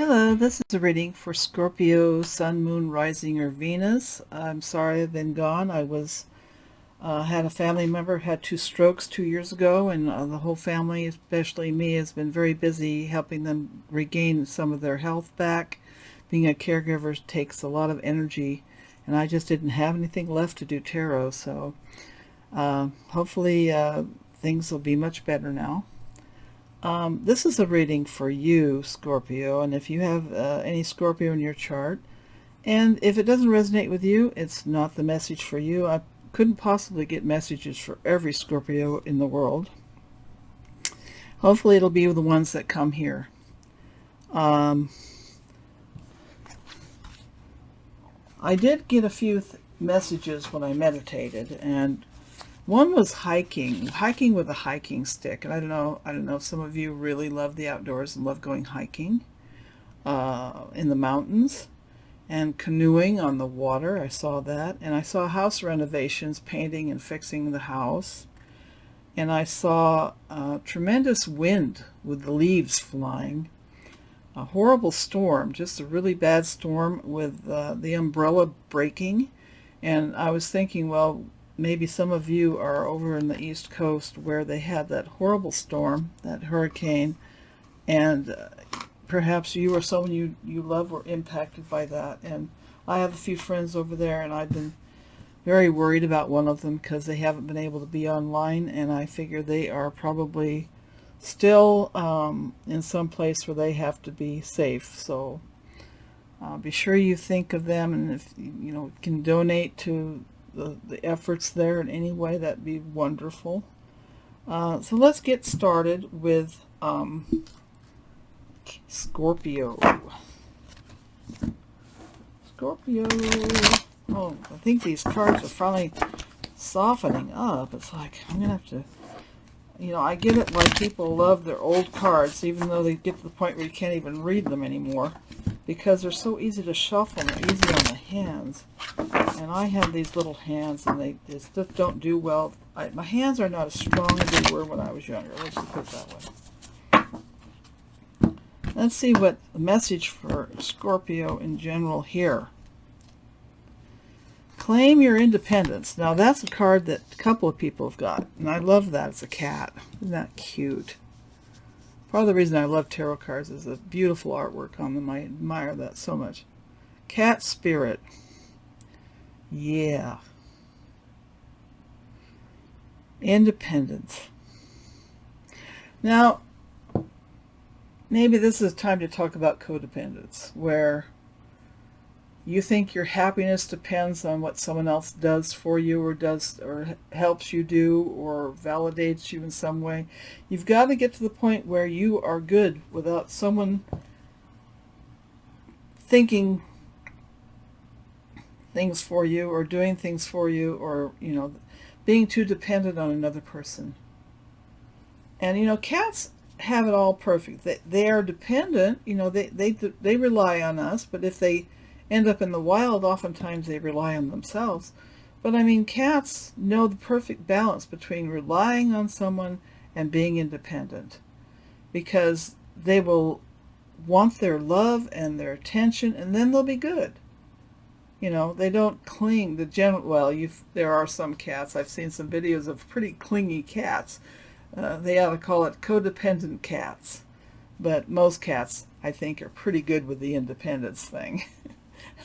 Hello, this is a reading for Scorpio, Sun, Moon, Rising, or Venus. I'm sorry I've been gone. I was had a family member had 2 strokes 2 years ago, and the whole family, especially me, has been very busy helping them regain some of their health back. Being a caregiver takes a lot of energy, and I just didn't have anything left to do tarot, so hopefully things will be much better now. This is a reading for you, Scorpio, and if you have any Scorpio in your chart, and if it doesn't resonate with you, it's not the message for you. I couldn't possibly get messages for every Scorpio in the world. Hopefully it'll be the ones that come here. I did get a few messages when I meditated, and one was hiking with a hiking stick. And I don't know if some of you really love the outdoors and love going hiking in the mountains, and canoeing on the water. I saw that, and I saw house renovations, painting and fixing the house, and I saw tremendous wind with the leaves flying, a horrible storm, just a really bad storm with the umbrella breaking. And I was thinking, well, maybe some of you are over in the East Coast where they had that horrible storm, that hurricane, and perhaps you or someone you love were impacted by that. And I have a few friends over there, and I've been very worried about one of them because they haven't been able to be online, and I figure they are probably still in some place where they have to be safe. So be sure you think of them, and if you can donate to the efforts there in any way, that'd be wonderful. So let's get started with Scorpio. Oh, I think these cards are finally softening up. It's like I'm gonna have to, I get it, like people love their old cards even though they get to the point where you can't even read them anymore because they're so easy to shuffle and they're easy on the hands. And I have these little hands, and they just don't do well. My hands are not as strong as they were when I was younger. Let's just put it that way. Let's see what the message for Scorpio in general here. Claim your independence. Now that's a card that a couple of people have got, and I love that. It's a cat. Isn't that cute? Part of the reason I love tarot cards is the beautiful artwork on them. I admire that so much. Cat spirit. Yeah. Independence. Now, maybe this is time to talk about codependence, where you think your happiness depends on what someone else does for you or helps you do or validates you in some way. You've got to get to the point where you are good without someone thinking things for you or doing things for you, or being too dependent on another person. And cats have it all perfect. They are dependent. They rely on us, but if they end up in the wild, oftentimes they rely on themselves. But I mean, cats know the perfect balance between relying on someone and being independent, because they will want their love and their attention, and then they'll be good. They don't cling. There are some cats. I've seen some videos of pretty clingy cats. They ought to call it codependent cats. But most cats, I think, are pretty good with the independence thing.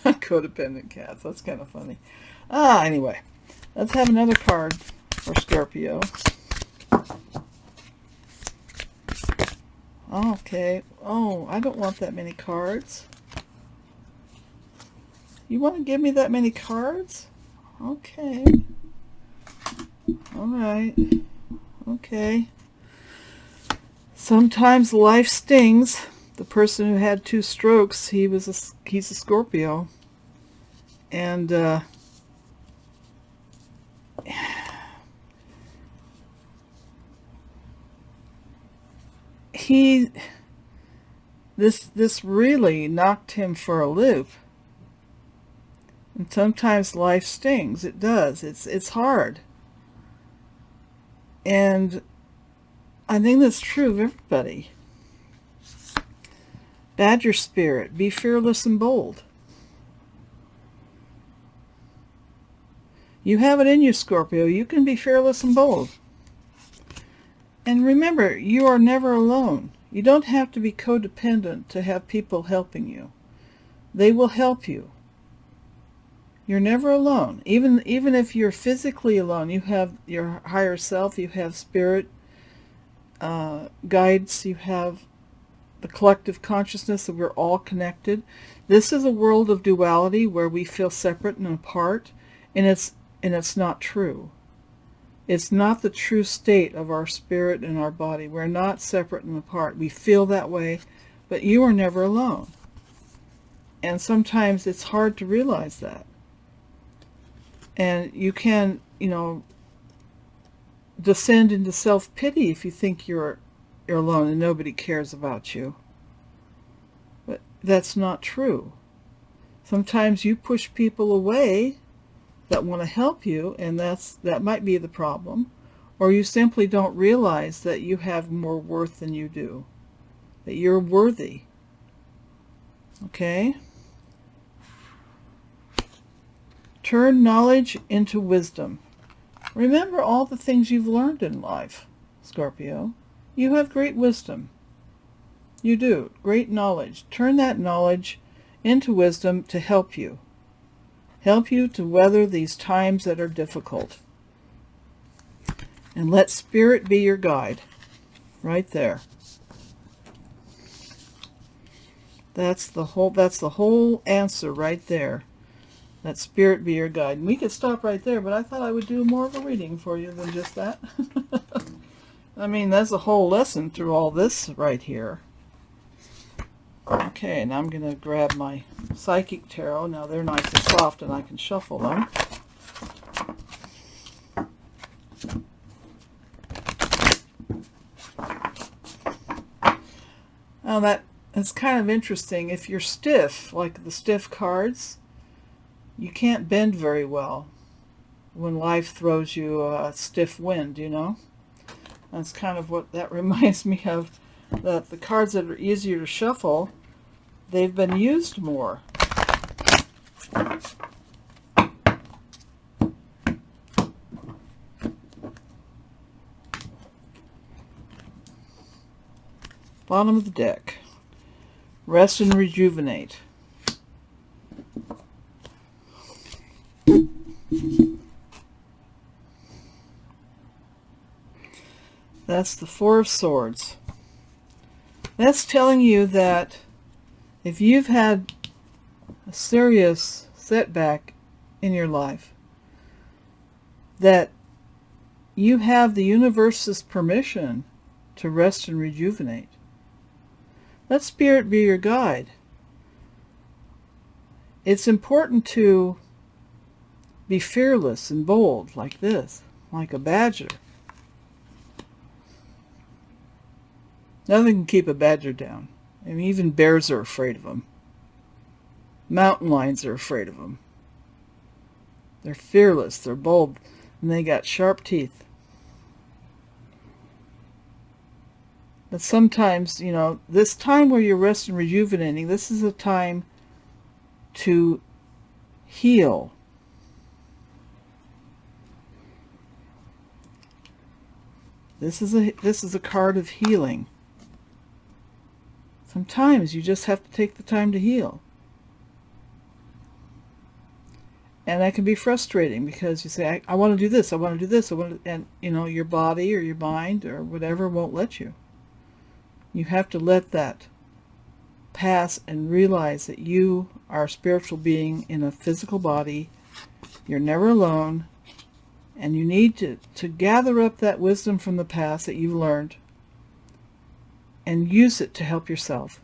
Codependent cats. That's kind of funny. Anyway, let's have another card for Scorpio. Okay. Oh, I don't want that many cards. You want to give me that many cards? Okay. All right. Okay. Sometimes life stings. The person who had 2 strokes, he's a Scorpio. And this really knocked him for a loop. And sometimes life stings. It does. It's hard. And I think that's true of everybody. Badger spirit, be fearless and bold. You have it in you, Scorpio. You can be fearless and bold. And remember, you are never alone. You don't have to be codependent to have people helping you. They will help you. You're never alone. Even if you're physically alone, you have your higher self, you have spirit guides, you have the collective consciousness that we're all connected. This is a world of duality where we feel separate and apart, and it's not true. It's not the true state of our spirit and our body. We're not separate and apart. We feel that way, but you are never alone. And sometimes it's hard to realize that. And you can, descend into self-pity if you think you're alone and nobody cares about you. But that's not true. Sometimes you push people away that want to help you, and that might be the problem. Or you simply don't realize that you have more worth than you do, that you're worthy. Okay? Turn knowledge into wisdom. Remember all the things you've learned in life, Scorpio. You have great wisdom. You do. Great knowledge. Turn that knowledge into wisdom to help you. Help you to weather these times that are difficult. And let spirit be your guide. Right there. That's the whole answer right there. Let spirit be your guide. And we could stop right there, but I thought I would do more of a reading for you than just that. I mean, there's a whole lesson through all this right here. Okay, now I'm going to grab my Psychic Tarot. Now they're nice and soft and I can shuffle them. Now that's kind of interesting. If you're stiff, like the stiff cards, you can't bend very well when life throws you a stiff wind, That's kind of what that reminds me of, that the cards that are easier to shuffle, they've been used more. Bottom of the deck. Rest and rejuvenate. That's the Four of Swords. That's telling you that if you've had a serious setback in your life, that you have the universe's permission to rest and rejuvenate. Let spirit be your guide. It's important to be fearless and bold like this, like a badger. Nothing can keep a badger down. I mean, even bears are afraid of them. Mountain lions are afraid of them. They're fearless, they're bold, and they got sharp teeth. But sometimes, this time where you're resting and rejuvenating, this is a time to heal. This is a card of healing. Sometimes you just have to take the time to heal. And that can be frustrating because you say, I want to do this, I want to do this, and your body or your mind or whatever won't let you. You have to let that pass and realize that you are a spiritual being in a physical body. You're never alone. And you need to gather up that wisdom from the past that you've learned and use it to help yourself.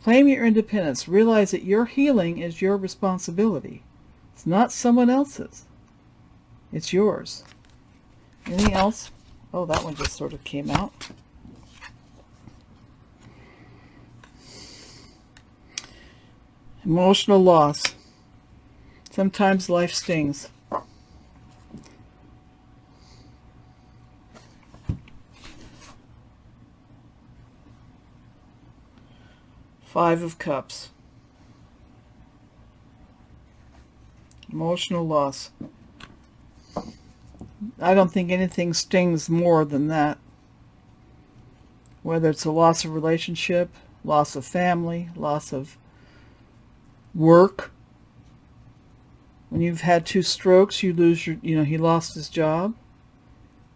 Claim your independence. Realize that your healing is your responsibility. It's not someone else's. It's yours. Anything else? Oh, that one just sort of came out. Emotional loss. Sometimes life stings. Five of Cups. Emotional loss. I don't think anything stings more than that. Whether it's a loss of relationship, loss of family, loss of work. When you've had 2 strokes, you lose your, he lost his job.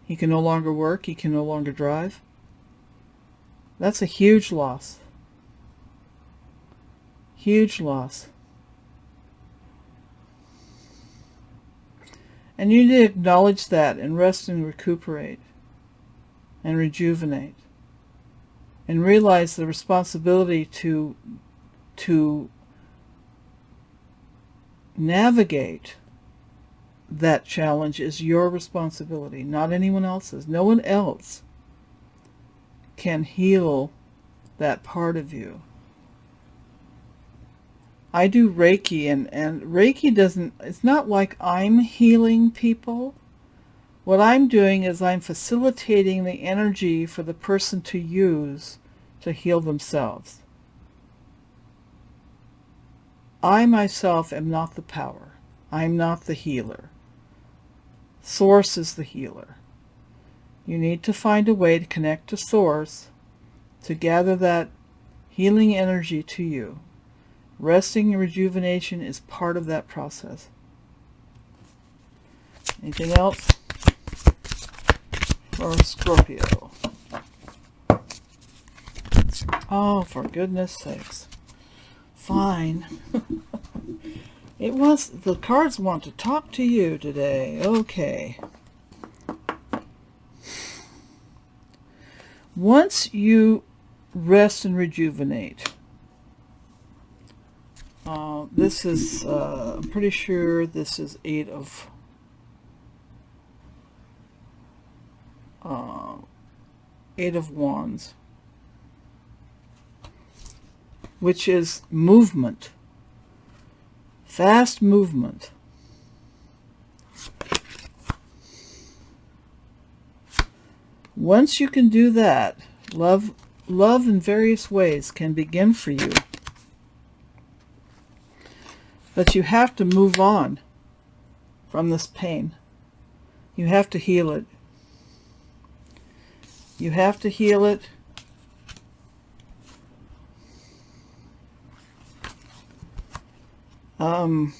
He can no longer work. He can no longer drive. That's a huge loss. Huge loss. And you need to acknowledge that and rest and recuperate and rejuvenate. And realize the responsibility to navigate that challenge is your responsibility, not anyone else's. No one else can heal that part of you. I do Reiki, and Reiki doesn't, it's not like I'm healing people. What I'm doing is I'm facilitating the energy for the person to use to heal themselves. I myself am not the power. I'm not the healer. Source is the healer. You need to find a way to connect to Source to gather that healing energy to you. Resting and rejuvenation is part of that process. Anything else for Scorpio? Oh, for goodness sakes. Fine. The cards want to talk to you today. Okay. Once you rest and rejuvenate, this is, I'm pretty sure this is 8 of Wands, which is movement, fast movement. Once you can do that, love in various ways can begin for you. But you have to move on from this pain. You have to heal it. You have to heal it. And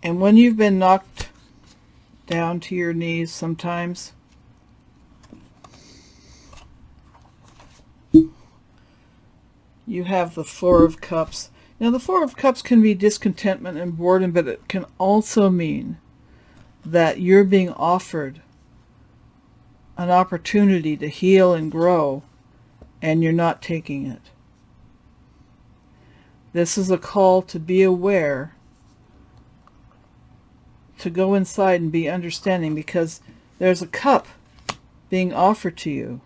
when you've been knocked down to your knees sometimes, you have the Four of Cups. Now, the Four of Cups can be discontentment and boredom, but it can also mean that you're being offered an opportunity to heal and grow, and you're not taking it. This is a call to be aware, to go inside and be understanding, because there's a cup being offered to you.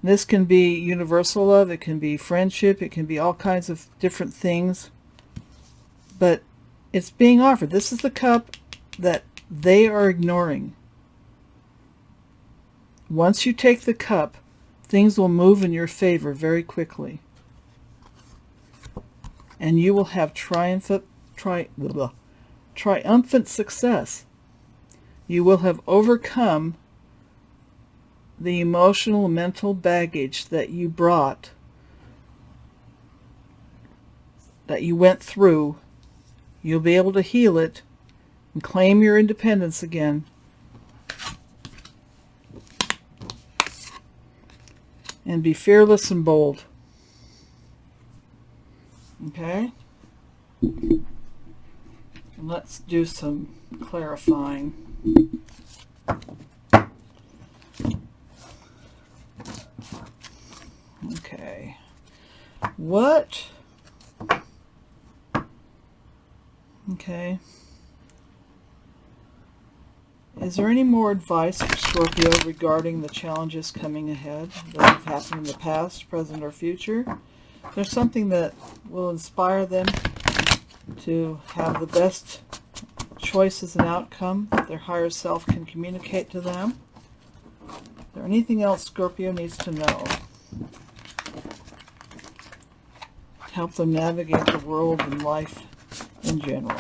This can be universal love, it can be friendship, it can be all kinds of different things. But it's being offered. This is the cup that they are ignoring. Once you take the cup, things will move in your favor very quickly. And you will have triumphant success. You will have overcome the emotional and mental baggage that you brought, that you went through. You'll be able to heal it and claim your independence again. And be fearless and bold. Okay? And let's do some clarifying. Okay. What? Okay. Is there any more advice for Scorpio regarding the challenges coming ahead that have happened in the past, present, or future? There's something that will inspire them to have the best choices and outcome that their higher self can communicate to them. Is there anything else Scorpio needs to know? help them navigate the world and life in general.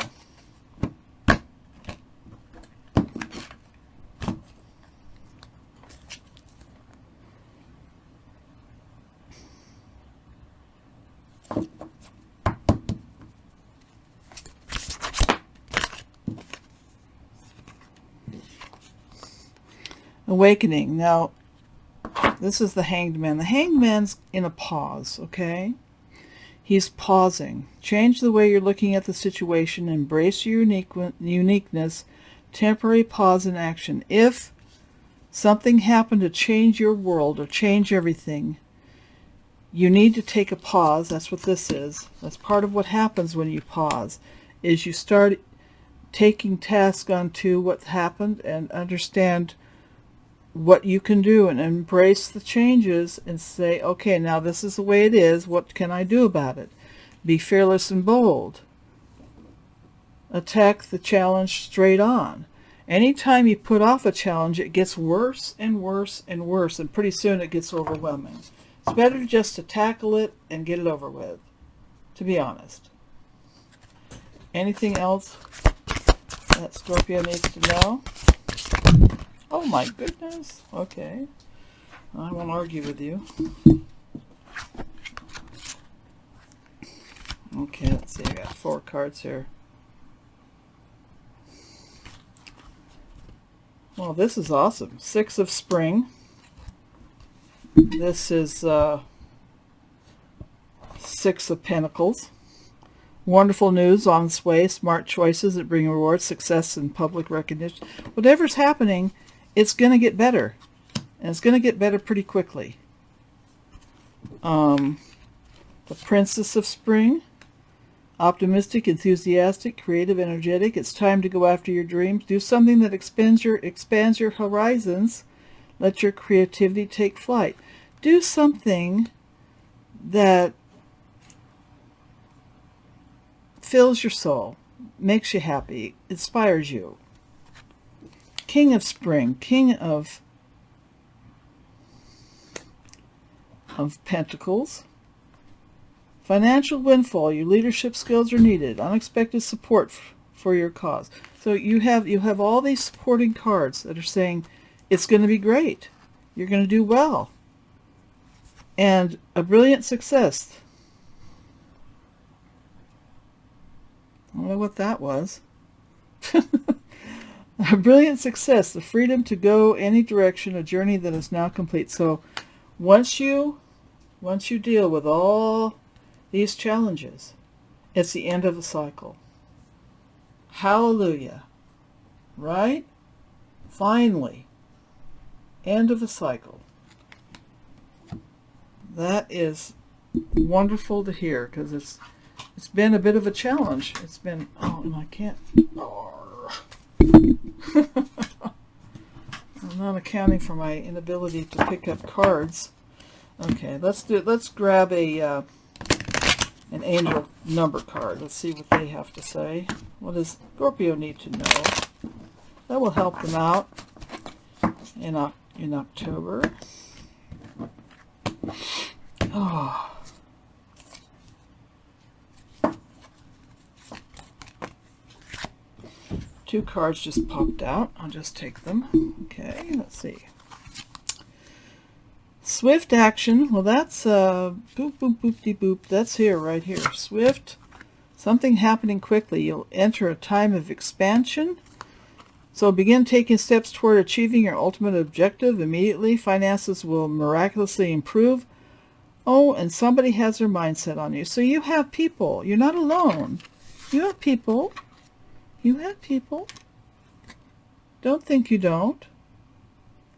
Awakening. Now, this is the Hanged Man. The Hanged Man's in a pause, okay? He's pausing. Change the way you're looking at the situation. Embrace your uniqueness. Temporary pause in action. If something happened to change your world or change everything, you need to take a pause. That's what this is. That's part of what happens when you pause, is you start taking task onto what happened and understand what you can do and embrace the changes and say, okay, now this is the way it is. What can I do about it? Be fearless and bold. Attack the challenge straight on. Anytime you put off a challenge, it gets worse and worse and worse, and pretty soon it gets overwhelming. It's better just to tackle it and get it over with, to be honest. Anything else that Scorpio needs to know? Oh my goodness. Okay. I won't argue with you. Okay, let's see. I got 4 cards here. Well, this is awesome. 6 of Spring. This is 6 of Pentacles. Wonderful news on its way. Smart choices that bring rewards, success, and public recognition. Whatever's happening, it's going to get better. And it's going to get better pretty quickly. The Princess of Spring. Optimistic, enthusiastic, creative, energetic. It's time to go after your dreams. Do something that expands your horizons. Let your creativity take flight. Do something that fills your soul, makes you happy, inspires you. King of Spring, King of Pentacles. Financial windfall. Your leadership skills are needed. Unexpected support for your cause. So you have all these supporting cards that are saying it's going to be great. You're going to do well. And a brilliant success. I don't know what that was. A brilliant success. The freedom to go any direction. A journey that is now complete. So once you deal with all these challenges, it's the end of the cycle. Hallelujah. Right? Finally. End of the cycle. That is wonderful to hear, because it's been a bit of a challenge. It's been, oh, and I can't. I'm not accounting for my inability to pick up cards. Okay, let's grab an angel number card. Let's see what they have to say. What does Scorpio need to know? That will help them out in October. Oh. Two cards just popped out. I'll just take them. Okay, let's see. Swift action. Well, that's boop, boop, boop, de boop. That's here, right here. Swift. Something happening quickly. You'll enter a time of expansion. So begin taking steps toward achieving your ultimate objective immediately. Finances will miraculously improve. Oh, and somebody has their mindset on you. So you have people. You're not alone. You have people. You have people. Don't think you don't.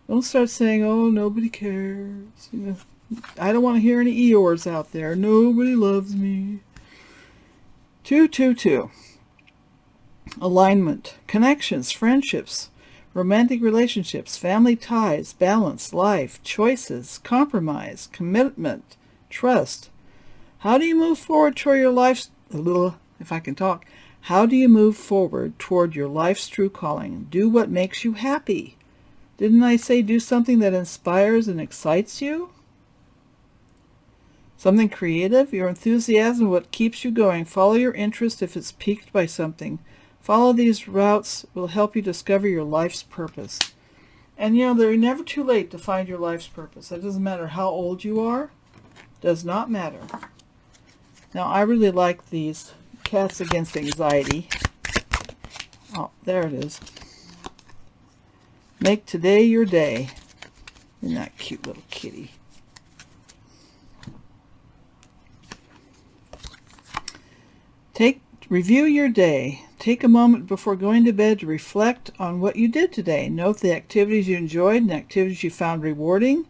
Don't start saying, oh, nobody cares. You know, I don't want to hear any Eeyores out there. Nobody loves me. 222. Alignment. Connections, friendships, romantic relationships, family ties, balance, life, choices, compromise, commitment, trust. How do you move forward toward your life's, if I can talk, how do you move forward toward your life's true calling? Do what makes you happy. Didn't I say do something that inspires and excites you? Something creative? Your enthusiasm, what keeps you going. Follow your interest if it's piqued by something. Follow these routes will help you discover your life's purpose. And you know, they're never too late to find your life's purpose. It doesn't matter how old you are. Does not matter. Now, I really like these Cats Against Anxiety. Oh, there it is. Make today your day. Isn't that cute little kitty? Review your day. Take a moment before going to bed to reflect on what you did today. Note the activities you enjoyed and activities you found rewarding.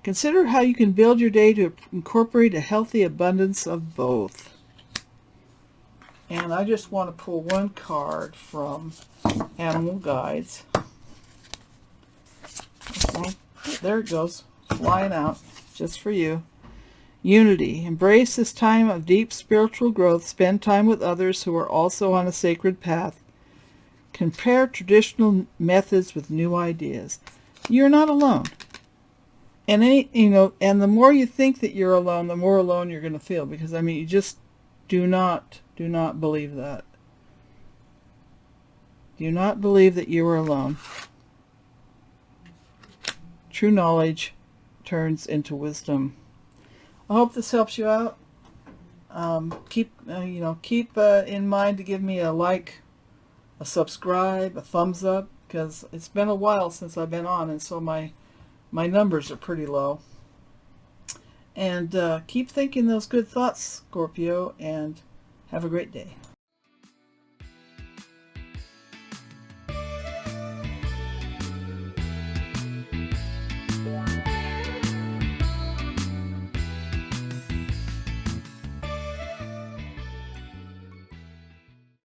Consider how you can build your day to incorporate a healthy abundance of both. And I just want to pull one card from Animal Guides. There it goes, flying out, just for you. Unity. Embrace this time of deep spiritual growth. Spend time with others who are also on a sacred path. Compare traditional methods with new ideas. You're not alone. And and the more you think that you're alone, the more alone you're going to feel. Because I mean, you just do not believe that. Do not believe that you are alone. True knowledge turns into wisdom. I hope this helps you out. Keep in mind to give me a like, a subscribe, a thumbs up, because it's been a while since I've been on, and so my numbers are pretty low. And keep thinking those good thoughts, Scorpio, and have a great day.